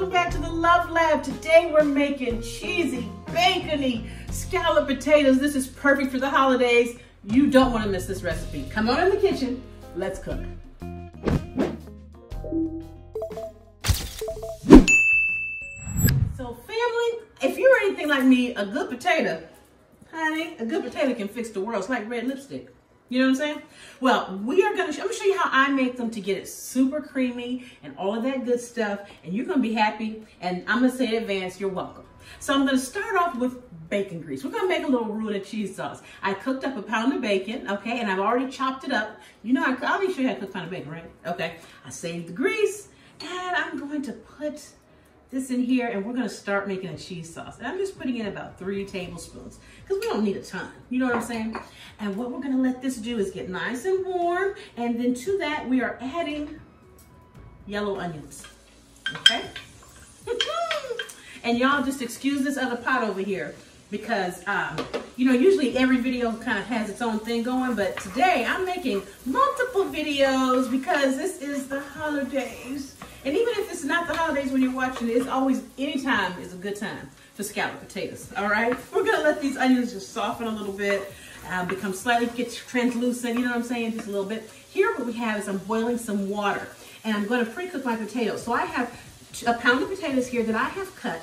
welcome back to the Love Lab. Today we're making cheesy, bacony, scalloped potatoes. This is perfect for the holidays. You don't want to miss this recipe. Come on in the kitchen, let's cook. So family, if you're anything like me, a good potato, honey, a good potato can fix the world. It's like red lipstick. You know what I'm saying? Well, I'm gonna show you how I make them to get it super creamy and all of that good stuff, and you're gonna be happy, and I'm gonna say in advance, you're welcome. So I'm gonna start off with bacon grease. We're gonna make a little roux and cheese sauce. I cooked up a pound of bacon, okay, and I've already chopped it up. You know, I'll be sure you had cooked a pound of bacon, right? Okay, I saved the grease, and I'm going to put this in here, and we're gonna start making a cheese sauce. And I'm just putting in about 3 tablespoons because we don't need a ton, you know what I'm saying? And what we're gonna let this do is get nice and warm, and then to that we are adding yellow onions, okay? And y'all just excuse this other pot over here because, you know, usually every video kind of has its own thing going, but today I'm making multiple videos because this is the holidays. And even if it's not the holidays when you're watching it, it's always, any time is a good time for scalloped potatoes, all right? We're gonna let these onions just soften a little bit, become slightly, get translucent, you know what I'm saying, just a little bit. Here what we have is I'm boiling some water, and I'm gonna pre-cook my potatoes. So I have a pound of potatoes here that I have cut.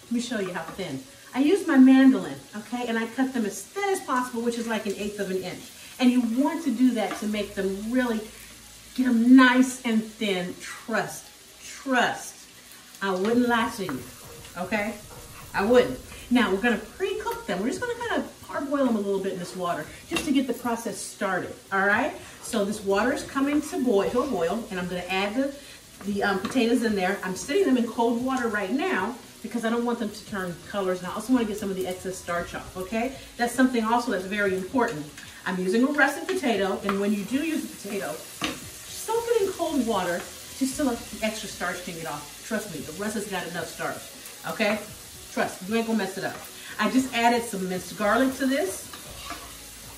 Let me show you how thin. I use my mandolin, okay, and I cut them as thin as possible, which is like 1/8 of an inch. And you want to do that to make them really, get them nice and thin. Trust, I wouldn't lie to you, okay? I wouldn't. Now we're gonna pre-cook them. We're just gonna kind of parboil them a little bit in this water just to get the process started, all right? So this water is coming to a boil, and I'm gonna add the potatoes in there. I'm sitting them in cold water right now because I don't want them to turn colors, and I also want to get some of the excess starch off, okay? That's something also that's very important. I'm using a russet potato, and when you do use a potato, soak it in cold water just so the extra starch can get off. Trust me, the russet's got enough starch, okay? Trust, you ain't gonna mess it up. I just added some minced garlic to this.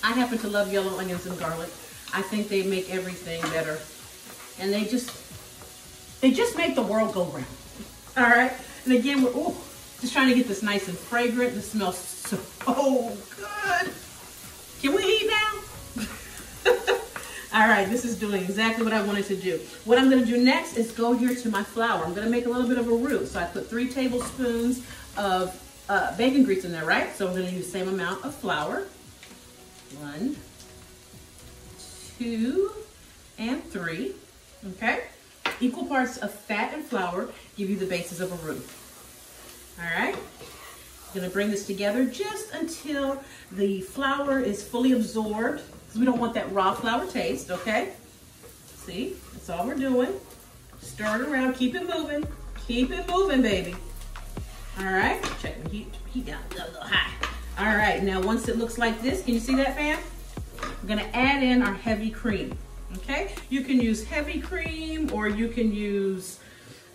I happen to love yellow onions and garlic. I think they make everything better. And they just make the world go round, all right? And again, we're just trying to get this nice and fragrant. This smells so good. Can we eat now? All right, this is doing exactly what I wanted to do. What I'm gonna do next is go here to my flour. I'm gonna make a little bit of a roux. So I put 3 tablespoons of bacon grease in there, right? So I'm gonna use the same amount of flour. 1, 2, and 3, okay? Equal parts of fat and flour give you the basis of a roux. All right? I'm gonna bring this together just until the flour is fully absorbed, because we don't want that raw flour taste, okay? See, that's all we're doing. Stir it around, keep it moving, baby. All right, check the heat down a little high. All right, now once it looks like this, can you see that, fam? We're gonna add in our heavy cream. Okay, you can use heavy cream, or you can use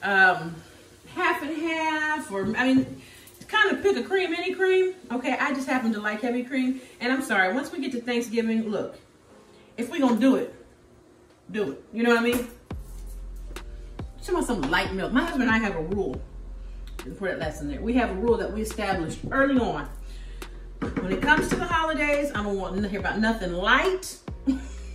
half and half, or I mean, kind of pick a cream, any cream. Okay, I just happen to like heavy cream. And I'm sorry, once we get to Thanksgiving, look, if we're gonna do it, do it. You know what I mean? Talking about some light milk. My husband and I have a rule. Didn't put that lesson there. We have a rule that we established early on. When it comes to the holidays, I don't want to hear about nothing light.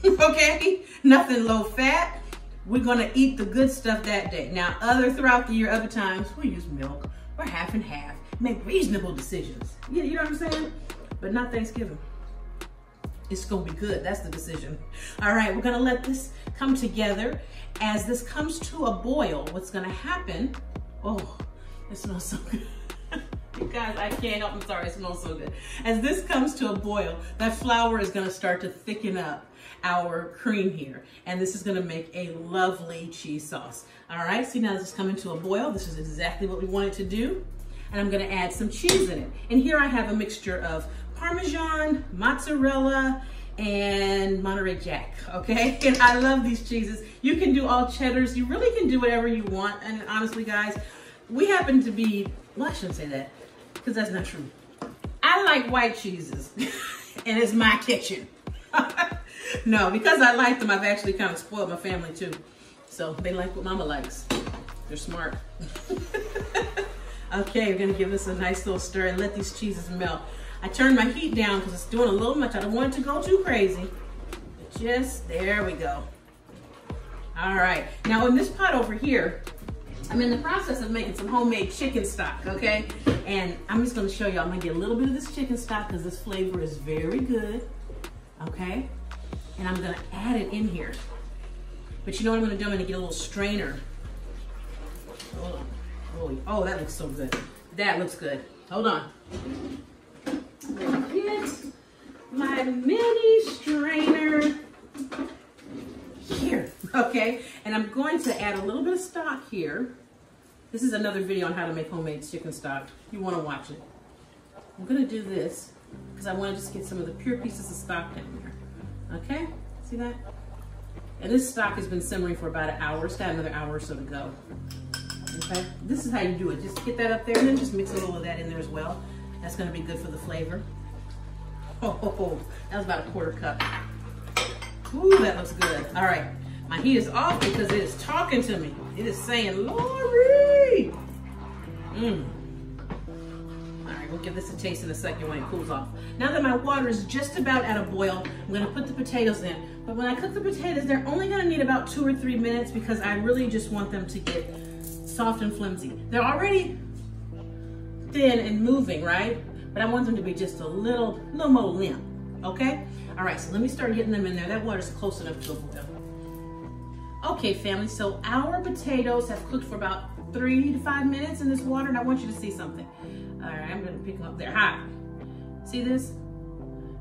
Okay, nothing low fat. We're gonna eat the good stuff that day. Now, throughout the year, other times we use milk or half and half. Make reasonable decisions. You know what I'm saying? But not Thanksgiving. It's gonna be good. That's the decision. All right, we're gonna let this come together. As this comes to a boil, what's gonna happen? Oh, it smells so good. You guys, I can't help. I'm sorry, it smells so good. As this comes to a boil, that flour is gonna start to thicken up our cream here, and this is gonna make a lovely cheese sauce. All right, see, now this is coming to a boil. This is exactly what we wanted to do, and I'm gonna add some cheese in it. And here I have a mixture of Parmesan, mozzarella, and Monterey Jack, okay? And I love these cheeses. You can do all cheddars. You really can do whatever you want, and honestly, guys, we happen to be, well, I shouldn't say that, because that's not true. I like white cheeses, and it's my kitchen. No, because I like them, I've actually kind of spoiled my family too. So they like what mama likes. They're smart. Okay, we're gonna give this a nice little stir and let these cheeses melt. I turned my heat down because it's doing a little much. I don't want it to go too crazy. But just, there we go. All right, now in this pot over here, I'm in the process of making some homemade chicken stock, okay? And I'm just gonna show you, I'm gonna get a little bit of this chicken stock because this flavor is very good, okay? And I'm gonna add it in here. But you know what I'm gonna do? I'm gonna get a little strainer. Hold on. Oh, that looks so good. That looks good. Hold on. I'm gonna get my mini strainer here, okay? And I'm going to add a little bit of stock here. This is another video on how to make homemade chicken stock. You wanna watch it. I'm gonna do this because I wanna just get some of the pure pieces of stock down there. Okay, see that? And this stock has been simmering for about an hour. It's got another hour or so to go. Okay, this is how you do it. Just get that up there and then just mix a little of that in there as well. That's gonna be good for the flavor. Oh, that was about a quarter cup. Ooh, that looks good. All right, my heat is off because it is talking to me. It is saying, Lori! All right, we'll give this a taste in a second when it cools off. Now that my water is just about at a boil, I'm gonna put the potatoes in. But when I cook the potatoes, they're only gonna need about 2 or 3 minutes because I really just want them to get soft and flimsy. They're already thin and moving, right? But I want them to be just a little more limp, okay? All right, so let me start getting them in there. That water's close enough to a boil. Okay, family, so our potatoes have cooked for about 3 to 5 minutes in this water, and I want you to see something. All right, I'm gonna pick them up. They're hot. See this?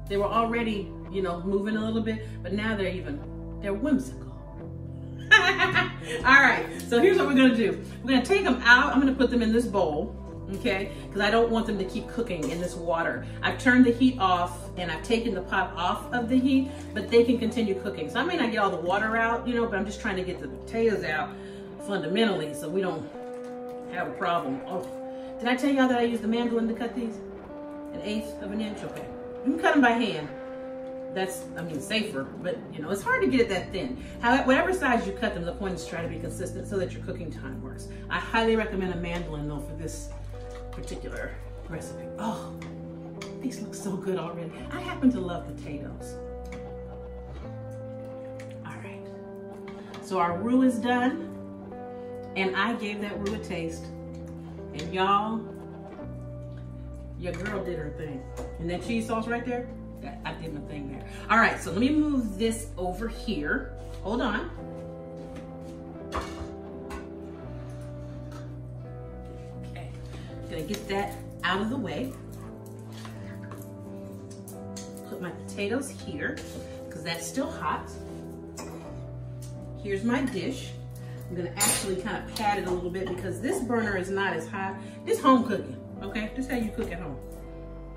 They were already, you know, moving a little bit, but now they're whimsical. All right, so here's what we're gonna do. We're gonna take them out. I'm gonna put them in this bowl, okay? Because I don't want them to keep cooking in this water. I've turned the heat off and I've taken the pot off of the heat, but they can continue cooking. So I may not get all the water out, you know, but I'm just trying to get the potatoes out fundamentally so we don't have a problem. Oh, did I tell y'all that I used the mandolin to cut these? 1/8 of an inch, okay. You can cut them by hand. That's, I mean, safer, but you know, it's hard to get it that thin. However, whatever size you cut them, the point is try to be consistent so that your cooking time works. I highly recommend a mandolin though for this particular recipe. Oh, these look so good already. I happen to love potatoes. All right, so our roux is done, and I gave that roux a taste, and y'all, your girl did her thing. And that cheese sauce right there, I did my thing there. All right, so let me move this over here. Hold on. Okay, gonna get that out of the way. Put my potatoes here, because that's still hot. Here's my dish. I'm gonna actually kind of pat it a little bit because this burner is not as hot. This home cooking, okay? This is how you cook at home.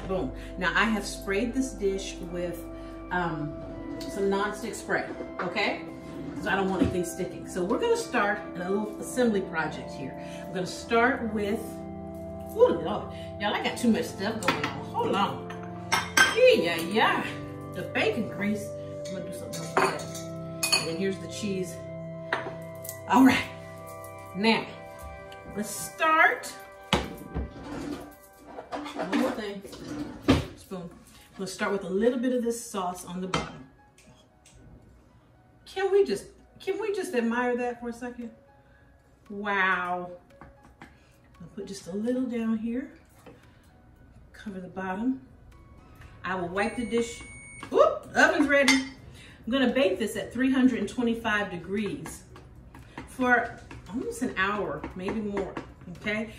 Boom. Now I have sprayed this dish with some non-stick spray, okay? So I don't want anything sticking. So we're gonna start a little assembly project here. I'm gonna start with, ooh, Lord. Y'all, I got too much stuff going on. Hold on. Yeah. The bacon grease. I'm gonna do something else with that. And then here's the cheese. All right. Now, let's start. One more thing, spoon. We'll start with a little bit of this sauce on the bottom. Can we just admire that for a second? Wow. I'll put just a little down here. Cover the bottom. I will wipe the dish. Whoop, oven's ready. I'm gonna bake this at 325 degrees for almost an hour, maybe more, okay?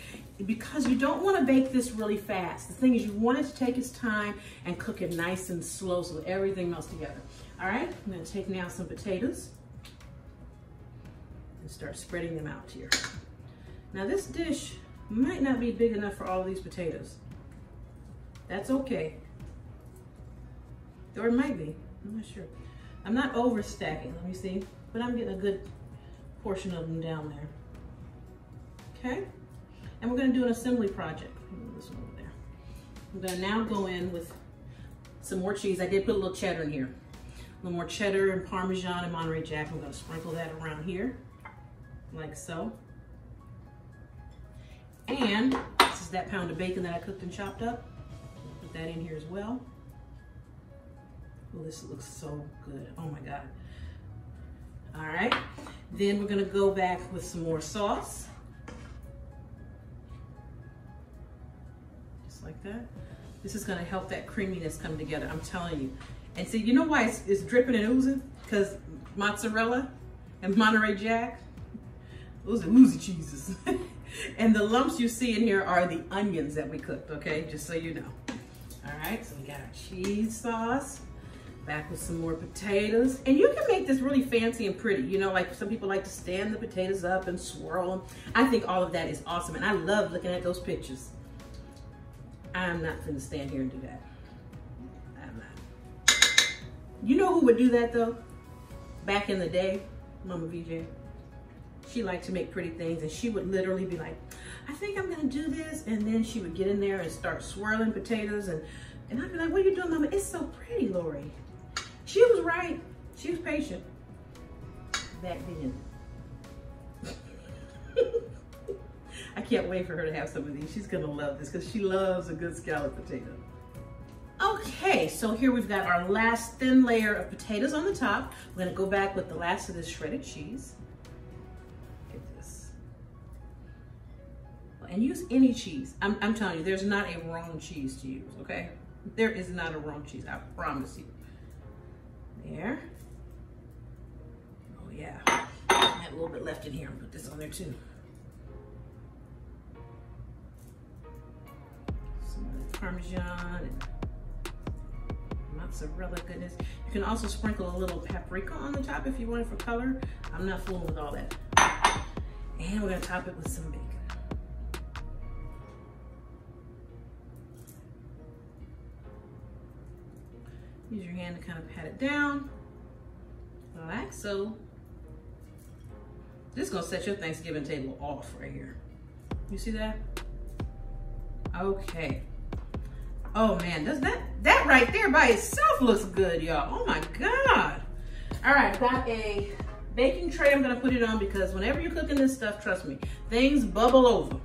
Because you don't want to bake this really fast. The thing is, you want it to take its time and cook it nice and slow so everything melts together. All right, I'm going to take now some potatoes and start spreading them out here. Now this dish might not be big enough for all of these potatoes. That's okay. Or it might be, I'm not sure. I'm not overstacking, let me see, but I'm getting a good portion of them down there. Okay? And we're gonna do an assembly project. Move this one over there. I'm gonna now go in with some more cheese. I did put a little cheddar in here. A little more cheddar and Parmesan and Monterey Jack. I'm gonna sprinkle that around here, like so. And this is that pound of bacon that I cooked and chopped up. Put that in here as well. Oh, this looks so good. Oh my God. All right. Then we're gonna go back with some more sauce. Just like that. This is gonna help that creaminess come together, I'm telling you. And see, you know why it's dripping and oozing? Because mozzarella and Monterey Jack, those are oozy cheeses. And the lumps you see in here are the onions that we cooked, okay? Just so you know. All right, so we got our cheese sauce. Back with some more potatoes. And you can make this really fancy and pretty. You know, like some people like to stand the potatoes up and swirl them. I think all of that is awesome. And I love looking at those pictures. I'm not gonna stand here and do that. I'm not. You know who would do that though? Back in the day, Mama VJ. She liked to make pretty things, and she would literally be like, I think I'm gonna do this. And then she would get in there and start swirling potatoes, and I'd be like, what are you doing, Mama? It's so pretty, Lori. She was right. She was patient back then. I can't wait for her to have some of these. She's gonna love this because she loves a good scalloped potato. Okay, so here we've got our last thin layer of potatoes on the top. We're gonna go back with the last of this shredded cheese. Look at this. And use any cheese. I'm telling you, there's not a wrong cheese to use, okay? There is not a wrong cheese, I promise you. There. Oh yeah, I have a little bit left in here. I'll put this on there too. Some Parmesan and mozzarella goodness. You can also sprinkle a little paprika on the top if you want it for color. I'm not fooling with all that. And we're gonna top it with some bacon. Use your hand to kind of pat it down, like so. This is gonna set your Thanksgiving table off right here. You see that? Okay. Oh man, does that right there by itself looks good, y'all. Oh my God. All right, got a baking tray I'm gonna put it on because whenever you're cooking this stuff, trust me, things bubble over.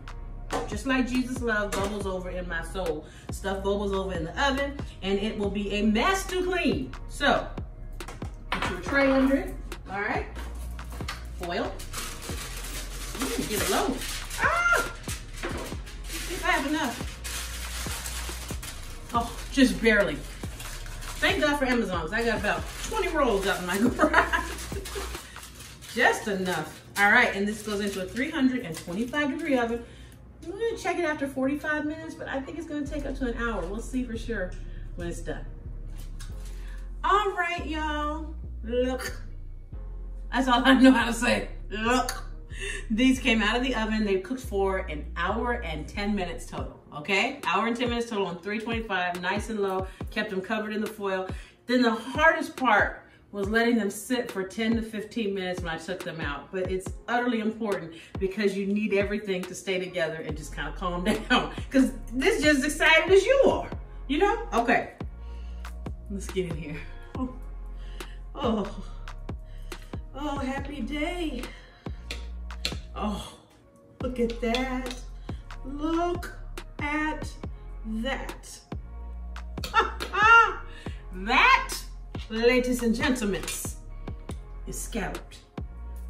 Just like Jesus' love bubbles over in my soul. Stuff bubbles over in the oven and it will be a mess to clean. So, put your tray under it, all right? Foil. Get it low. Ah! See if I have enough. Oh, just barely. Thank God for Amazon, because I got about 20 rolls out in my garage. Just enough. All right, and this goes into a 325-degree oven. I'm gonna check it after 45 minutes, but I think it's gonna take up to an hour. We'll see for sure when it's done. All right, y'all, look. That's all I know how to say, look. These came out of the oven. They cooked for an hour and 10 minutes total, okay? Hour and 10 minutes total on 325, nice and low, kept them covered in the foil. Then the hardest part was letting them sit for 10 to 15 minutes when I took them out. But it's utterly important because you need everything to stay together and just kind of calm down. Because this is just as excited as you are, you know? Okay, let's get in here. Oh, happy day. Oh, look at that. Look at that. That, ladies and gentlemen, is scalloped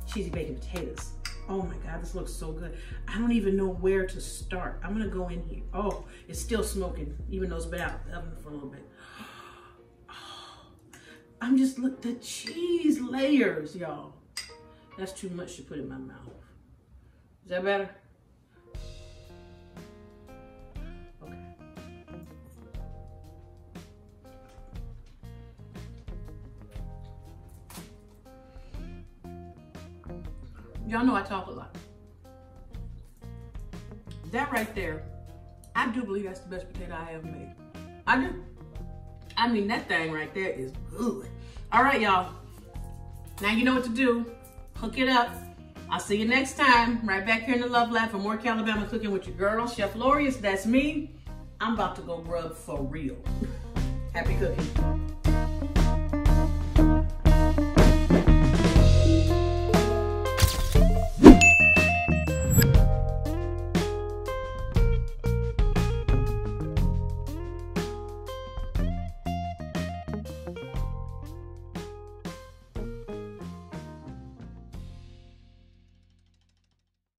cheesy bacon potatoes. Oh my God, this looks so good. I don't even know where to start. I'm gonna go in here. Oh, it's still smoking, even though it's been out of the oven for a little bit. I'm just, look, the cheese layers, y'all. That's too much to put in my mouth. Is that better? Okay. Y'all know I talk a lot. That right there, I do believe that's the best potato I ever made. I do. I mean, that thing right there is good. All right, y'all. Now you know what to do. Hook it up. I'll see you next time, right back here in the Love Lab for more Calabama cooking with your girl, Chef Lorious. That's me. I'm about to go grub for real. Happy cooking.